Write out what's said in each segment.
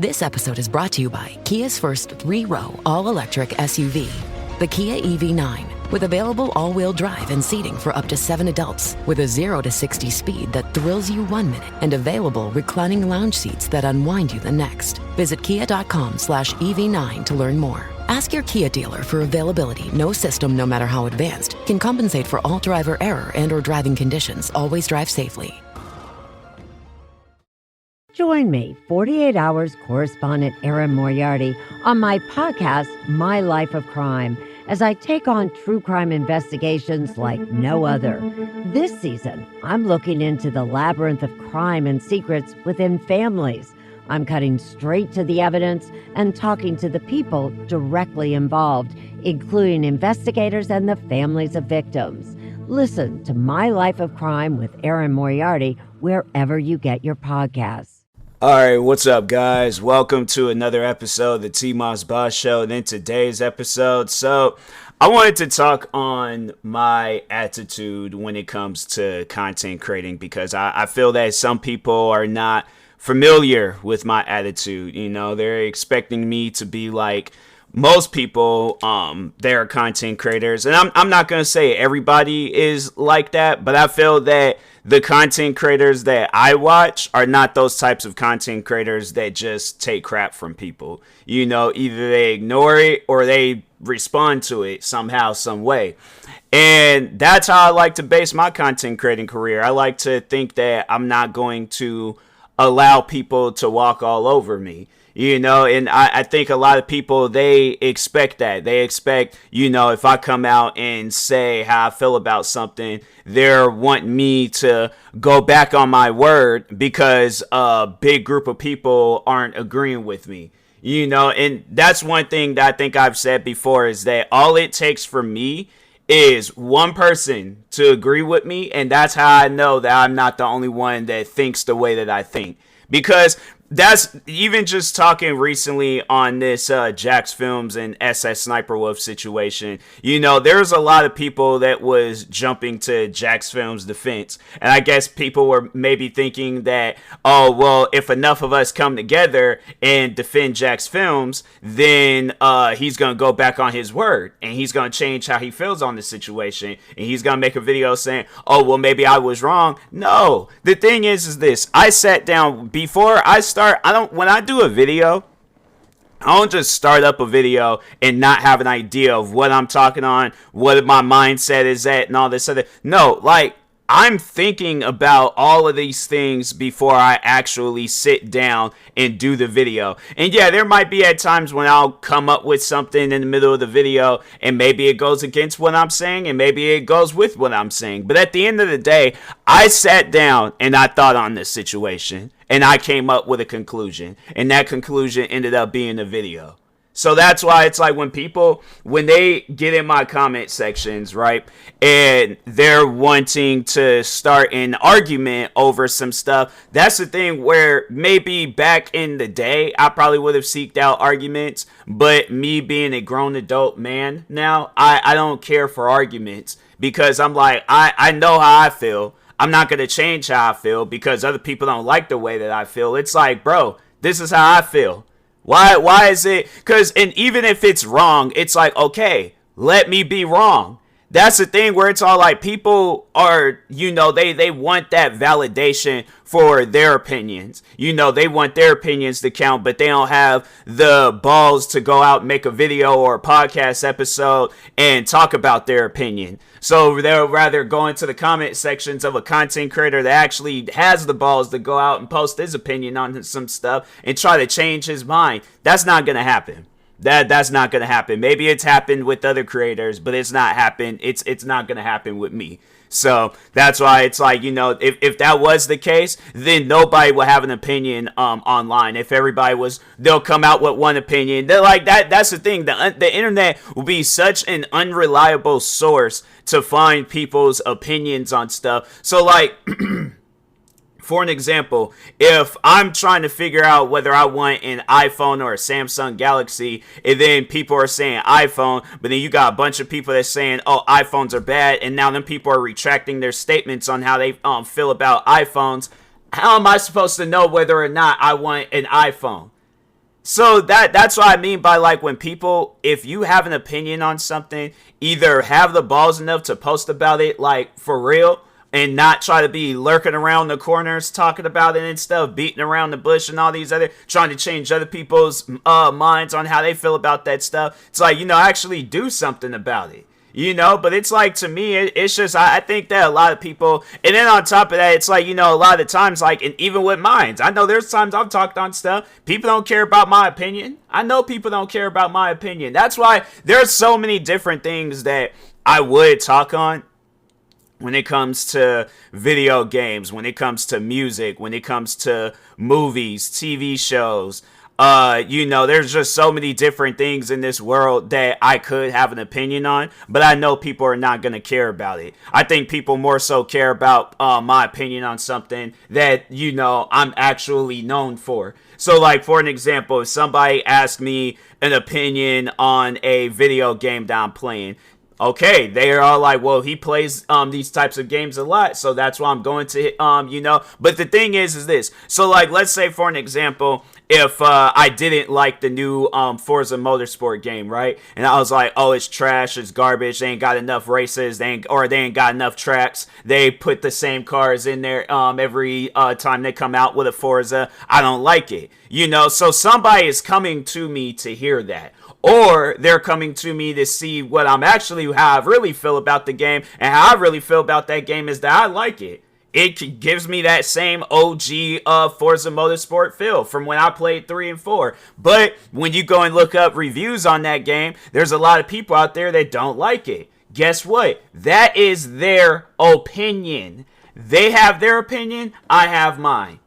This episode is brought to you by Kia's first 3-row all-electric SUV, the Kia EV9, with available all-wheel drive and seating for up to 7 adults, with a 0 to 60 speed that thrills you 1 minute, and available reclining lounge seats that unwind you the next. Visit kia.com/EV9 to learn more. Ask your Kia dealer for availability. No system, no matter how advanced, can compensate for all driver error and or driving conditions. Always drive safely. Join me, 48 Hours correspondent Erin Moriarty, on my podcast, My Life of Crime, as I take on true crime investigations like no other. This season, I'm looking into the labyrinth of crime and secrets within families. I'm cutting straight to the evidence and talking to the people directly involved, including investigators and the families of victims. Listen to My Life of Crime with Erin Moriarty wherever you get your podcasts. All right, what's up, guys? Welcome to another episode of the TMossBoss Show. And in today's episode, I wanted to talk on my attitude when it comes to content creating, because I feel that some people are not familiar with my attitude. You know, they're expecting me to be like most people. They're content creators, and I'm not gonna say everybody is like that, but I feel that the content creators that I watch are not those types of content creators that just take crap from people. You know, either they ignore it or they respond to it somehow, some way. And that's how I like to base my content creating career. I like to think that I'm not going to allow people to walk all over me. You know, and I think a lot of people, they expect that. They expect, you know, if I come out and say how I feel about something, they're wanting me to go back on my word because a big group of people aren't agreeing with me. You know, and that's one thing that I think I've said before, is that all it takes for me is one person to agree with me, and that's how I know that I'm not the only one that thinks the way that I think. Because that's even just talking recently on this Jax Films and SS Sniper Wolf situation. You know, there's a lot of people that was jumping to Jax Films' defense. And I guess people were maybe thinking that, oh, well, if enough of us come together and defend Jax Films, then he's going to go back on his word. And he's going to change how he feels on the situation. And he's going to make a video saying, oh, well, maybe I was wrong. No, the thing is this. I sat down before I started. When I do a video, I don't just start up a video and not have an idea of what I'm talking on, what my mindset is at, and all this other. No, like, I'm thinking about all of these things before I actually sit down and do the video. And yeah, there might be at times when I'll come up with something in the middle of the video and maybe it goes against what I'm saying and maybe it goes with what I'm saying. But at the end of the day, I sat down and I thought on this situation and I came up with a conclusion, and that conclusion ended up being a video. So that's why it's like when they get in my comment sections, right, and they're wanting to start an argument over some stuff, that's the thing where maybe back in the day, I probably would have seeked out arguments, but me being a grown adult man now, I don't care for arguments, because I'm like, I know how I feel. I'm not going to change how I feel because other people don't like the way that I feel. It's like, bro, this is how I feel. Why is it? Because, and even if it's wrong, it's like, okay, let me be wrong. That's the thing where it's all like people are, you know, they want that validation for their opinions. You know, they want their opinions to count, but they don't have the balls to go out and make a video or a podcast episode and talk about their opinion. So they'll rather go into the comment sections of a content creator that actually has the balls to go out and post his opinion on some stuff and try to change his mind. That's not going to happen. That's not going to happen. Maybe it's happened with other creators, but it's not happened. It's not going to happen with me. So that's why it's like, you know, if that was the case, then nobody will have an opinion online. If everybody was, they'll come out with one opinion. They're like that. That's the thing. The internet will be such an unreliable source to find people's opinions on stuff. So like, for an example, if I'm trying to figure out whether I want an iPhone or a Samsung Galaxy, and then people are saying iPhone, but then you got a bunch of people that's saying, oh, iPhones are bad, and now then people are retracting their statements on how they feel about iPhones, how am I supposed to know whether or not I want an iPhone? So that's what I mean by like when people, if you have an opinion on something, either have the balls enough to post about it like for real and not try to be lurking around the corners talking about it and stuff, beating around the bush and all these other, trying to change other people's minds on how they feel about that stuff. It's like, actually do something about it. But it's like, to me, it's just, I think that a lot of people, and then on top of that, it's like, a lot of the times, like, and even with mines, I know there's times I've talked on stuff, people don't care about my opinion. I know people don't care about my opinion. That's why there's so many different things that I would talk on when it comes to video games, when it comes to music, when it comes to movies, TV shows. There's just so many different things in this world that I could have an opinion on, but I know people are not going to care about it. I think people more so care about my opinion on something that, I'm actually known for. So, like, for an example, if somebody asked me an opinion on a video game that I'm playing, okay, they are all like, well, he plays these types of games a lot, so that's why I'm going to, But the thing is this. So, like, let's say, for an example, if I didn't like the new Forza Motorsport game, right? And I was like, oh, it's trash, it's garbage, they ain't got enough races, they ain't got enough tracks. They put the same cars in there every time they come out with a Forza. I don't like it. So somebody is coming to me to hear that. Or they're coming to me to see what how I really feel about the game. And how I really feel about that game is that I like it. It gives me that same OG Forza Motorsport feel from when I played 3 and 4. But when you go and look up reviews on that game, there's a lot of people out there that don't like it. Guess what? That is their opinion. They have their opinion. I have mine.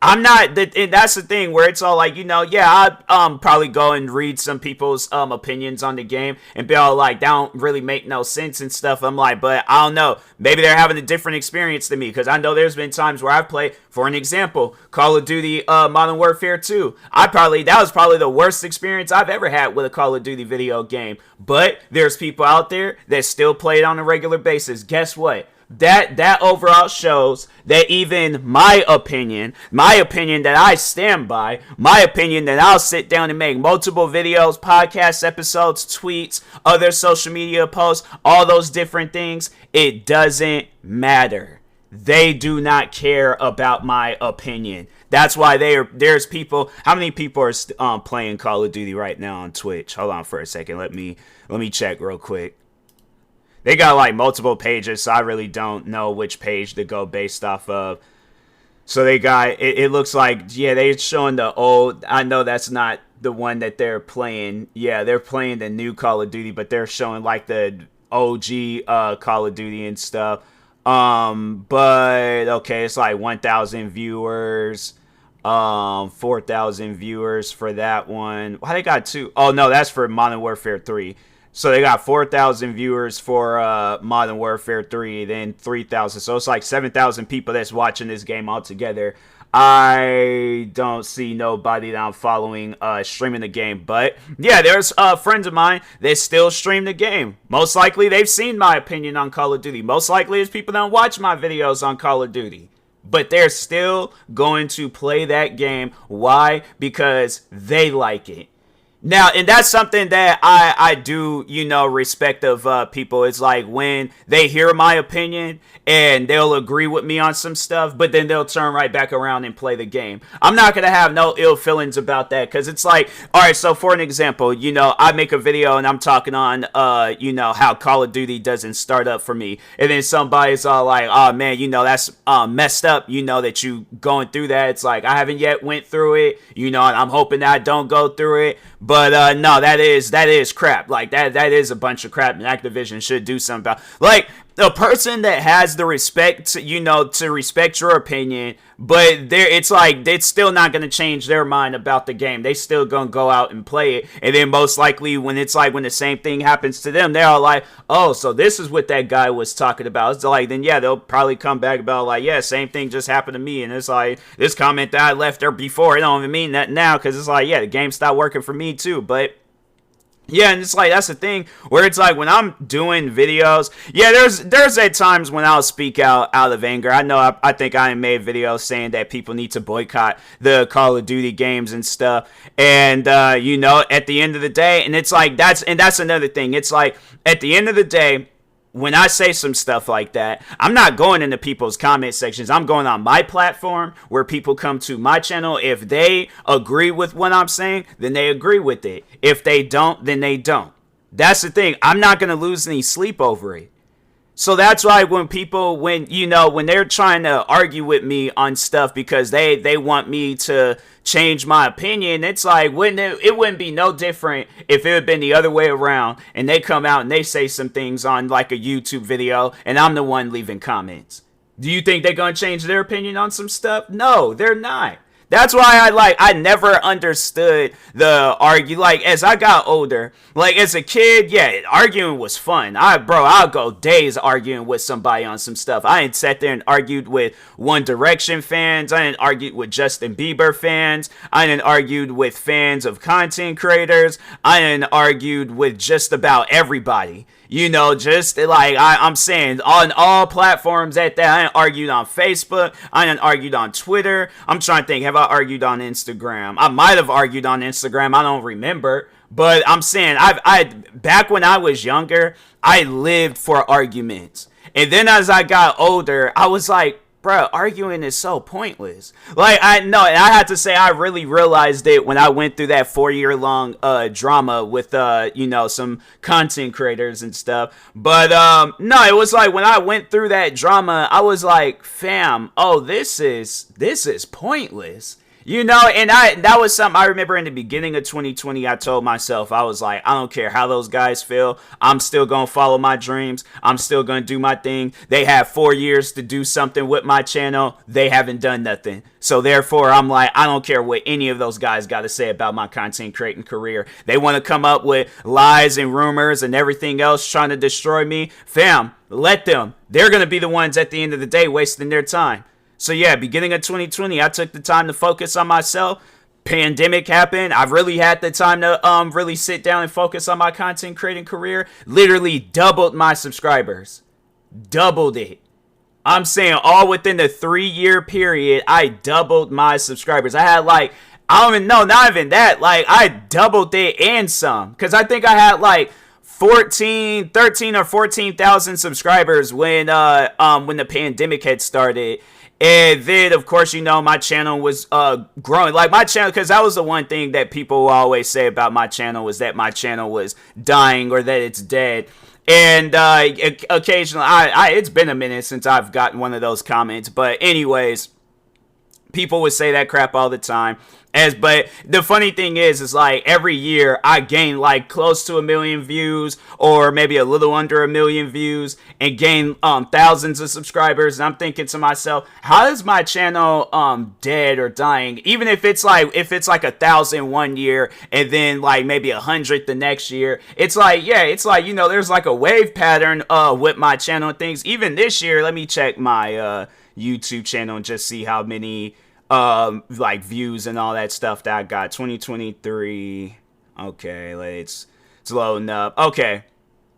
I'm not, and that's the thing where it's all like, I'd probably go and read some people's opinions on the game and be all like, that don't really make no sense and stuff. I'm like, but I don't know. Maybe they're having a different experience than me, because I know there's been times where I've played, for an example, Call of Duty Modern Warfare 2. That was probably the worst experience I've ever had with a Call of Duty video game. But there's people out there that still play it on a regular basis. Guess what? That overall shows that even my opinion that I stand by, my opinion that I'll sit down and make multiple videos, podcast episodes, tweets, other social media posts, all those different things, it doesn't matter. They do not care about my opinion. That's why there's people. How many people are playing Call of Duty right now on Twitch? Hold on for a second. Let me check real quick. They got like multiple pages, so I really don't know which page to go based off of. So they got, it looks like, yeah, they're showing the old, I know that's not the one that they're playing. Yeah, they're playing the new Call of Duty, but they're showing like the OG Call of Duty and stuff. But, okay, it's like 1,000 viewers, 4,000 viewers for that one. Why they got two? Oh, no, that's for Modern Warfare 3. So they got 4,000 viewers for Modern Warfare 3, then 3,000. So it's like 7,000 people that's watching this game altogether. I don't see nobody that I'm following streaming the game. But yeah, there's friends of mine that still stream the game. Most likely they've seen my opinion on Call of Duty. Most likely it's people that don't watch my videos on Call of Duty. But they're still going to play that game. Why? Because they like it. Now, and that's something that I do, respect of people. It's like when they hear my opinion and they'll agree with me on some stuff, but then they'll turn right back around and play the game. I'm not going to have no ill feelings about that, because it's like, all right, so for an example, I make a video and I'm talking on, how Call of Duty doesn't start up for me. And then somebody's all like, oh, man, that's messed up, that you going through that. It's like, I haven't yet went through it, and I'm hoping that I don't go through it. But no, that is crap. Like that is a bunch of crap, and Activision should do something about. Like, a person that has the respect, to respect your opinion, but it's like it's still not going to change their mind about the game. They still going to go out and play it, and then most likely when the same thing happens to them, they're all like, oh, so this is what that guy was talking about. It's like, then yeah, they'll probably come back about like, yeah, same thing just happened to me, and it's like, this comment that I left there before, it don't even mean that now, because it's like, yeah, the game stopped working for me too. But Yeah, and it's like that's the thing where it's like when I'm doing videos, yeah, there's at times when I'll speak out of anger. I know I think I made videos saying that people need to boycott the Call of Duty games and stuff. And at the end of the day, and it's like that's another thing. It's like at the end of the day, when I say some stuff like that, I'm not going into people's comment sections. I'm going on my platform where people come to my channel. If they agree with what I'm saying, then they agree with it. If they don't, then they don't. That's the thing. I'm not going to lose any sleep over it. So that's why when they're trying to argue with me on stuff because they want me to change my opinion, it's like it wouldn't be no different if it had been the other way around and they come out and they say some things on like a YouTube video and I'm the one leaving comments. Do you think they're going to change their opinion on some stuff? No, they're not. That's why I never understood the argue. Like, as I got older, like, as a kid, yeah, arguing was fun. I'll go days arguing with somebody on some stuff. I ain't sat there and argued with One Direction fans. I ain't argued with Justin Bieber fans. I ain't argued with fans of content creators. I ain't argued with just about everybody. Just like I'm saying, on all platforms at that. I ain't argued on Facebook. I ain't argued on Twitter. I'm trying to think, have I argued on Instagram? I might have argued on Instagram. I don't remember. But I'm saying, I back when I was younger, I lived for arguments. And then as I got older, I was like, bro, arguing is so pointless. Like, and I had to say I really realized it when I went through that 4-year-long drama with some content creators and stuff. But no, it was like when I went through that drama, I was like, fam, oh, this is pointless. And that was something I remember in the beginning of 2020. I told myself, I was like, I don't care how those guys feel. I'm still going to follow my dreams. I'm still going to do my thing. They have 4 years to do something with my channel. They haven't done nothing. So therefore, I'm like, I don't care what any of those guys got to say about my content creating career. They want to come up with lies and rumors and everything else trying to destroy me. Fam, let them. They're going to be the ones at the end of the day wasting their time. So yeah, beginning of 2020, I took the time to focus on myself. Pandemic happened. I've really had the time to really sit down and focus on my content creating career. Literally doubled my subscribers. Doubled it. I'm saying all within the 3-year period, I doubled my subscribers. I had I don't even know, not even that. Like, I doubled it and some. Because I think I had 13 or 14,000 subscribers when the pandemic had started. And then, of course, my channel was growing. Like, my channel, because that was the one thing that people always say about my channel, was that my channel was dying or that it's dead. And occasionally, it's been a minute since I've gotten one of those comments. But anyways, people would say that crap all the time. But the funny thing is like every year I gain close to 1 million views or maybe a little under 1 million views and gain thousands of subscribers. And I'm thinking to myself, how is my channel dead or dying? Even if it's like 1,000 one year and then maybe 100 the next year. It's like, yeah, it's like, there's a wave pattern with my channel and things. Even this year, let me check my YouTube channel and just see how many views and all that stuff that I got. 2023. Okay, it's loading up. Okay,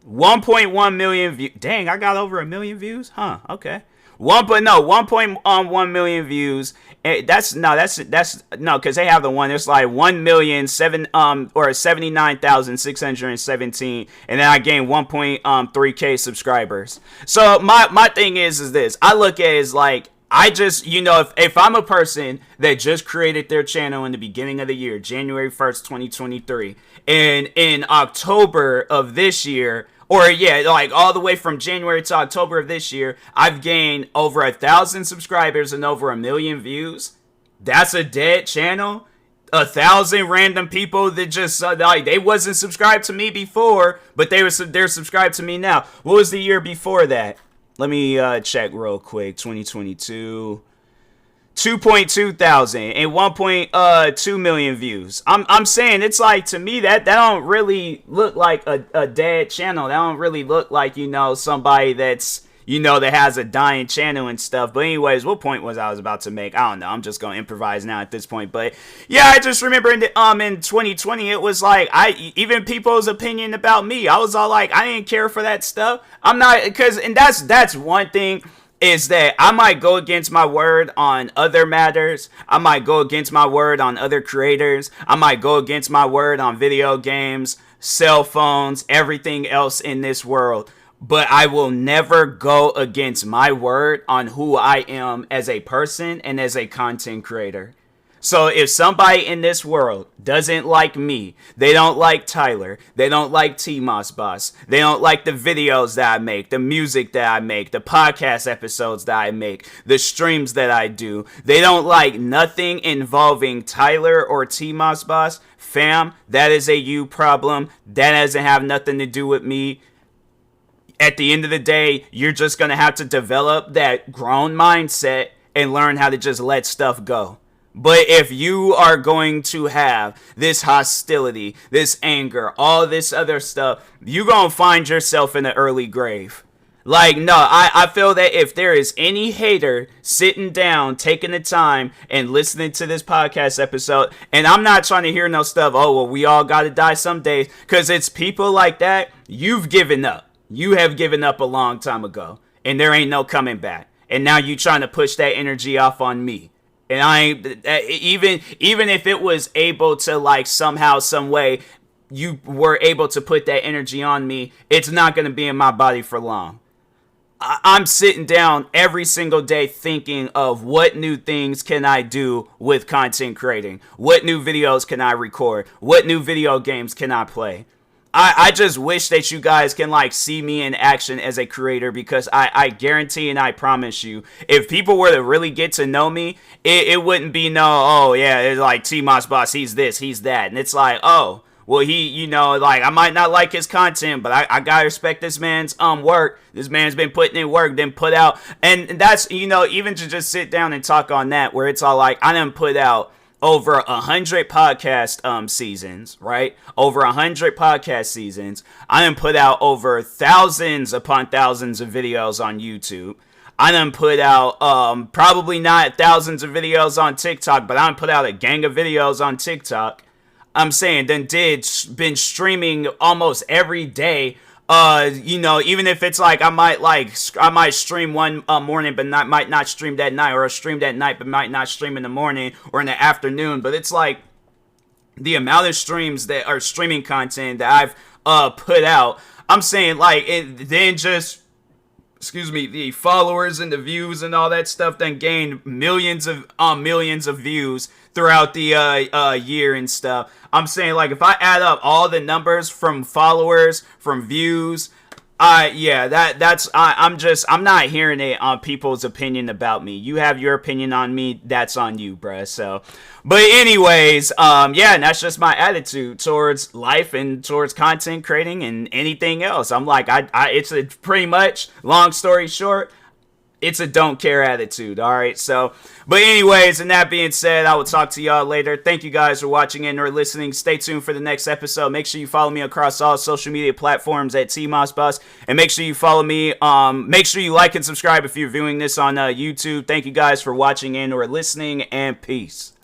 1.1 million views. Dang, I got over 1 million views. Huh? Okay. 1.1 million views. That's because they have the one. It's 79,617, and then I gained 1.3k subscribers. So my thing is this. I look at it as I just, if I'm a person that just created their channel in the beginning of the year, January 1st, 2023, and in October of this year, or yeah, all the way from January to October of this year, I've gained over 1,000 subscribers and over 1 million views. That's a dead channel. 1,000 random people that just they wasn't subscribed to me before, but they're subscribed to me now. What was the year before that? Let me check real quick. 2022, 2.2 thousand and 1.2 million views. I'm saying it's to me that don't really look like a dead channel. That don't really look like somebody that's that has a dying channel and stuff. But anyways, what point was I was about to make? I don't know. I'm just going to improvise now at this point. But yeah, I just remember in 2020, it was like, even people's opinion about me, I was all like, I didn't care for that stuff. I'm not, and that's one thing, is that I might go against my word on other matters. I might go against my word on other creators. I might go against my word on video games, cell phones, everything else in this world. But I will never go against my word on who I am as a person and as a content creator. So if somebody in this world doesn't like me, they don't like Tyler, they don't like TMossBoss, they don't like the videos that I make, the music that I make, the podcast episodes that I make, the streams that I do, they don't like nothing involving Tyler or TMossBoss, fam, that is a you problem. That doesn't have nothing to do with me. At the end of the day, you're just going to have to develop that grown mindset and learn how to just let stuff go. But if you are going to have this hostility, this anger, all this other stuff, you're going to find yourself in an early grave. Like, no, I feel that if there is any hater sitting down, taking the time and listening to this podcast episode, and I'm not trying to hear no stuff, oh, well, we all got to die someday, because it's people like that, you've given up. You have given up a long time ago, and there ain't no coming back. And now you trying to push that energy off on me. And I ain't, even if it was able to, like, somehow, some way, you were able to put that energy on me, it's not going to be in my body for long. I'm sitting down every single day thinking of what new things can I do with content creating? What new videos can I record? What new video games can I play? I just wish that you guys can, like, see me in action as a creator, because I guarantee and I promise you, if people were to really get to know me, it wouldn't be oh yeah, it's like TMossBoss, he's this, he's that. And it's like, oh, well, he, like, I might not like his content, but I gotta respect this man's work. This man's been putting in work, then put out. And that's, even to just sit down and talk on that, where it's all like, I done put out over 100 podcast seasons, right? Over 100 podcast seasons. I done put out over thousands upon thousands of videos on YouTube. I done put out probably not thousands of videos on TikTok, but I done put out a gang of videos on TikTok. I'm saying, been streaming almost every day. Even if it's like I might stream one morning, but might not stream that night, or stream that night, but might not stream in the morning or in the afternoon. But it's like the amount of streams that are streaming content that I've put out. I'm saying, like, then just, the followers and the views and all that stuff then gained millions of views throughout the year and stuff. I'm saying, like, if I add up all the numbers from followers, from views, I'm not hearing it on people's opinion about me. You have your opinion on me, that's on you, bruh. So, but anyways, and that's just my attitude towards life and towards content creating and anything else. I'm like, it's a pretty much, long story short, it's a don't care attitude, all right? So, but anyways, and that being said, I will talk to y'all later. Thank you guys for watching and or listening. Stay tuned for the next episode. Make sure you follow me across all social media platforms at TMossBoss, and make sure you follow me. Make sure you like and subscribe if you're viewing this on YouTube. Thank you guys for watching and or listening, and peace.